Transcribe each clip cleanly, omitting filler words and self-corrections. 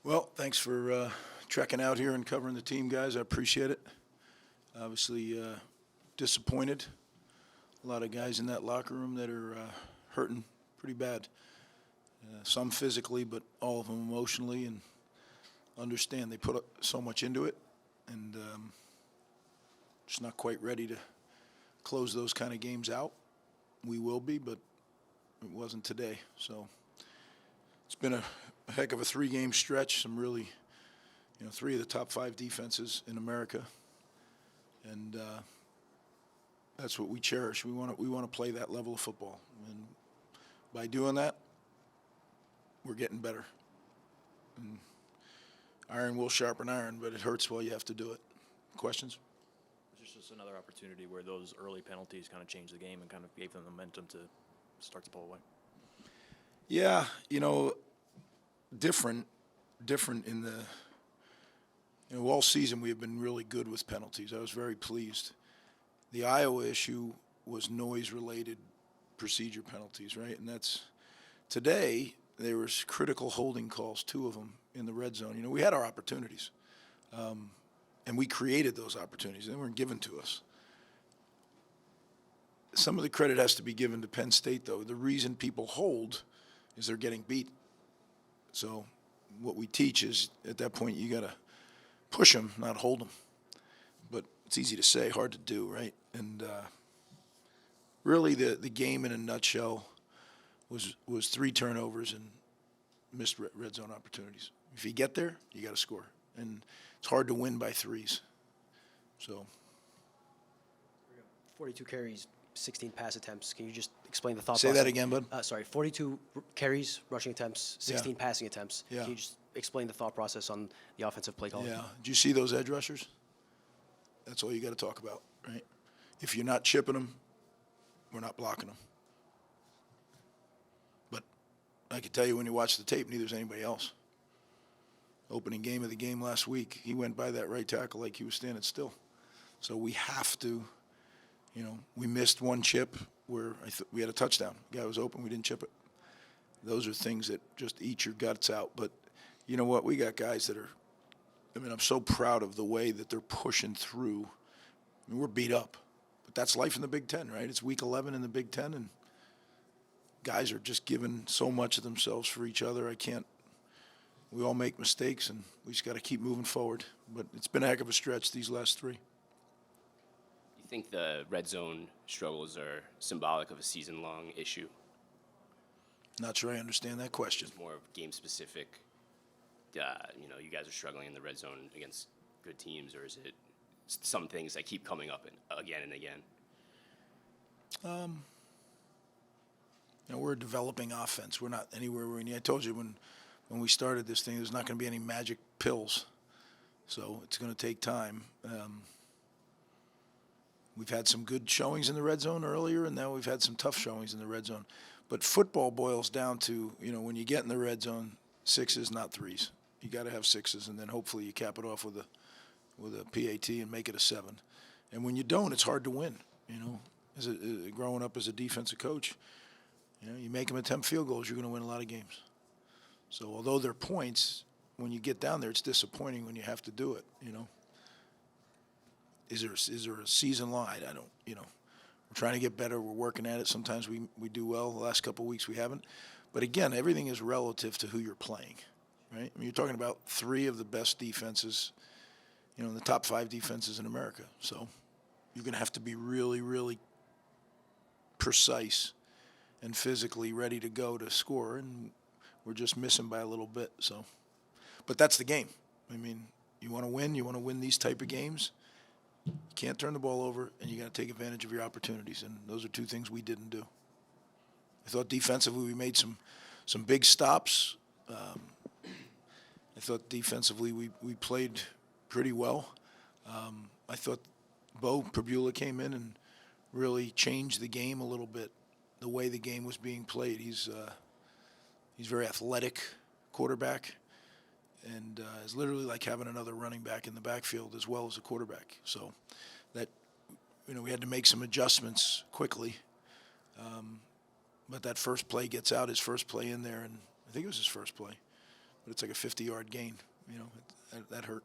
Well, thanks for trekking out here and covering the team, guys. I appreciate it. Obviously, disappointed. A lot of guys in that locker room that are hurting pretty bad. Some physically, but all of them emotionally, and understand they put so much into it, and just not quite ready to close those kind of games out. We will be, but it wasn't today. So it's been a heck of a three-game stretch. Some really, three of the top five defenses in America, and that's what we cherish. We want to play that level of football, and by doing that, we're getting better. And iron will sharpen iron, but it hurts while you have to do it. Questions? It's just another opportunity where those early penalties kind of changed the game and kind of gave them the momentum to start to pull away. Yeah, different in the, all season we have been really good with penalties. I was very pleased. The Iowa issue was noise-related procedure penalties, right? And that's, today, there was critical holding calls, two of them in the red zone. We had our opportunities, and we created those opportunities. They weren't given to us. Some of the credit has to be given to Penn State, though. The reason people hold is they're getting beat. So what we teach is, at that point, you got to push them, not hold them. But it's easy to say, hard to do, right? And really the game in a nutshell was three turnovers and missed red zone opportunities. If you get there, you got to score. And it's hard to win by threes. So 42 carries, 16 pass attempts. Can you just explain the thought say process? that again, bud. 42 carries, rushing attempts, 16 passing attempts. Yeah. Can you just explain the thought process on the offensive play calling? Yeah. Did you see those edge rushers? That's all you got to talk about, right? If you're not chipping them, we're not blocking them. But I can tell you when you watch the tape, neither is anybody else. Opening game of the game last week, he went by that right tackle like he was standing still. So we have to, we missed one chip where we had a touchdown. The guy was open, we didn't chip it. Those are things that just eat your guts out. But you know what? We got guys that are, I'm so proud of the way that they're pushing through. We're beat up, but that's life in the Big Ten, right? It's week 11 in the Big Ten, and guys are just giving so much of themselves for each other. We all make mistakes, and we just got to keep moving forward. But it's been a heck of a stretch these last three. You think the red zone struggles are symbolic of a season-long issue? Not sure I understand that question. It's more of game-specific. You guys are struggling in the red zone against good teams, or is it some things that keep coming up again and again? We're a developing offense. We're not anywhere where we need. I told you when we started this thing, there's not going to be any magic pills. So it's going to take time. We've had some good showings in the red zone earlier, and now we've had some tough showings in the red zone. But football boils down to, when you get in the red zone, sixes, not threes. You got to have sixes, and then hopefully you cap it off with a PAT and make it a 7. And when you don't, it's hard to win. Growing up as a defensive coach, you make them attempt field goals, you're going to win a lot of games. So although they're points, when you get down there, it's disappointing when you have to do it. Is there a season long? I don't. We're trying to get better. We're working at it. Sometimes we do well. The last couple of weeks we haven't. But again, everything is relative to who you're playing, right? You're talking about three of the best defenses, in the top 5 defenses in America. So you're going to have to be really, really precise and physically ready to go to score, and we're just missing by a little bit. So, but that's the game. You want to win. You want to win these type of games. You can't turn the ball over, and you got to take advantage of your opportunities, and those are two things we didn't do. I thought defensively we made some big stops. I thought defensively we played pretty well. I thought Bo Prabula came in and really changed the game a little bit, the way the game was being played. He's very athletic quarterback, and it's literally like having another running back in the backfield as well as a quarterback. So that, we had to make some adjustments quickly. But that first play gets out, his first play in there, and I think it was his first play. but it's like a 50-yard gain. That hurt.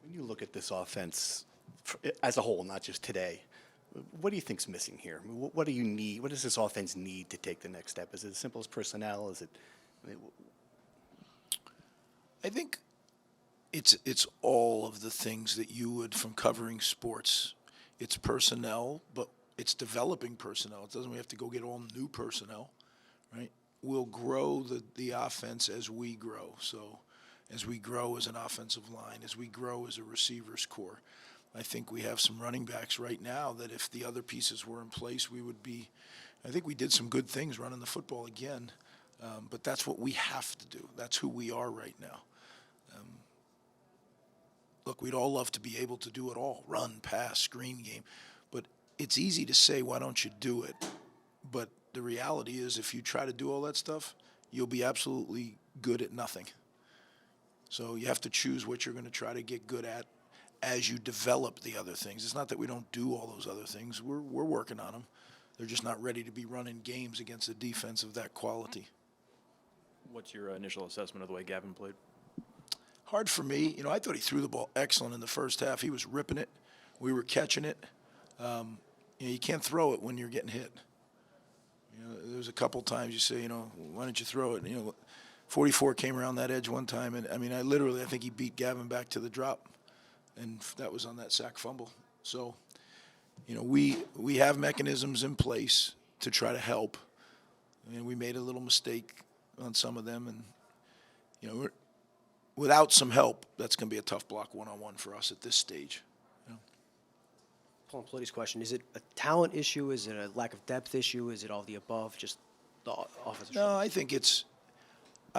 When you look at this offense as a whole, not just today, what do you think's missing here? I mean, what do you need? What does this offense need to take the next step? Is it as simple as personnel? Is it? I mean, I think it's all of the things that you would from covering sports. It's personnel, but it's developing personnel. It doesn't mean we have to go get all new personnel, right? We'll grow the offense as we grow. So as we grow as an offensive line, as we grow as a receivers core. I think we have some running backs right now that if the other pieces were in place, we would be – I think we did some good things running the football again, but that's what we have to do. That's who we are right now. Look, we'd all love to be able to do it all, run, pass, screen game, but it's easy to say, why don't you do it? But the reality is if you try to do all that stuff, you'll be absolutely good at nothing. So you have to choose what you're going to try to get good at as you develop the other things. It's not that we don't do all those other things. We're working on them. They're just not ready to be running games against a defense of that quality. What's your initial assessment of the way Gavin played? Hard for me. I thought he threw the ball excellent in the first half. He was ripping it. We were catching it. You can't throw it when you're getting hit. There was a couple times you say, why don't you throw it? 44 came around that edge one time, and I think he beat Gavin back to the drop, and that was on that sack fumble. So, we have mechanisms in place to try to help. We made a little mistake on some of them, and without some help, that's going to be a tough block one-on-one for us at this stage. Pulling Pelotti's question, is it a talent issue? Is it a lack of depth issue? Is it all the above? Just the offensive? No, I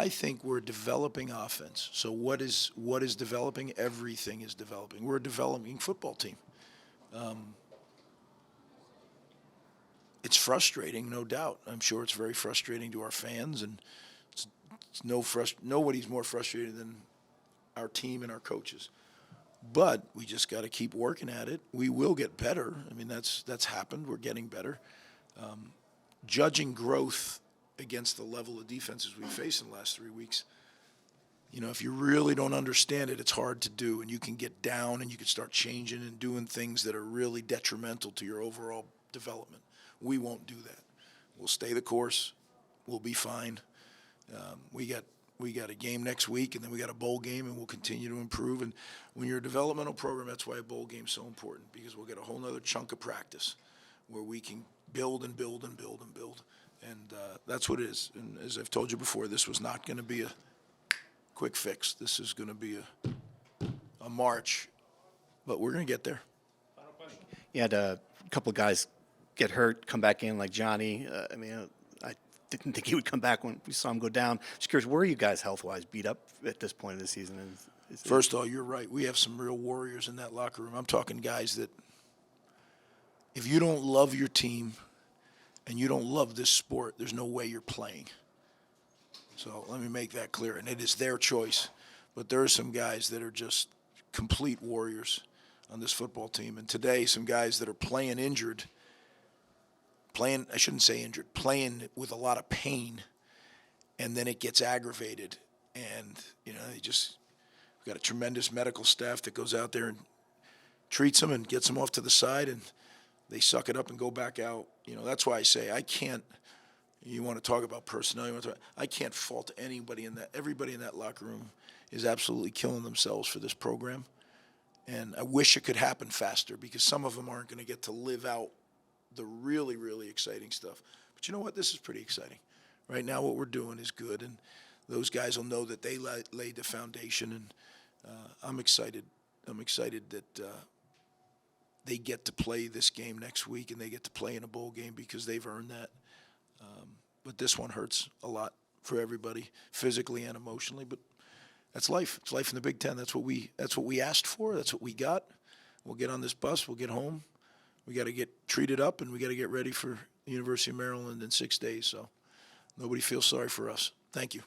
think we're developing offense. So what is developing? Everything is developing. We're a developing football team. It's frustrating, no doubt. I'm sure it's very frustrating to our fans, and nobody's more frustrated than our team and our coaches. But we just got to keep working at it. We will get better. That's happened. We're getting better. Judging growth against the level of defenses we faced in the last 3 weeks, if you really don't understand it, it's hard to do, and you can get down and you can start changing and doing things that are really detrimental to your overall development. We won't do that. We'll stay the course. We'll be fine. We got a game next week, and then we got a bowl game, and we'll continue to improve. And when you're a developmental program, that's why a bowl game is so important, because we'll get a whole other chunk of practice where we can build and build and build and build. And that's what it is. And as I've told you before, this was not going to be a quick fix. This is going to be a march, but we're going to get there. you had a couple of guys get hurt, come back in like Johnny. I didn't think he would come back when we saw him go down. Just curious, where are you guys health-wise beat up at this point of the season? First of all, you're right. We have some real warriors in that locker room. I'm talking guys that if you don't love your team and you don't love this sport, there's no way you're playing. So let me make that clear. And it is their choice. But there are some guys that are just complete warriors on this football team. And today, some guys that are playing injured, playing with a lot of pain, and then it gets aggravated. And, we've got a tremendous medical staff that goes out there and treats them and gets them off to the side, and they suck it up and go back out. That's why I say I can't. You want to talk about personnel? I can't fault anybody in that. Everybody in that locker room is absolutely killing themselves for this program, and I wish it could happen faster because some of them aren't going to get to live out the really, really exciting stuff. But you know what? This is pretty exciting. Right now, what we're doing is good, and those guys will know that they laid the foundation, and I'm excited. I'm excited that they get to play this game next week, and they get to play in a bowl game because they've earned that. But this one hurts a lot for everybody, physically and emotionally. But that's life. It's life in the Big Ten. That's what we asked for. That's what we got. We'll get on this bus. We'll get home. We got to get treated up, and we got to get ready for the University of Maryland in 6 days. So nobody feels sorry for us. Thank you.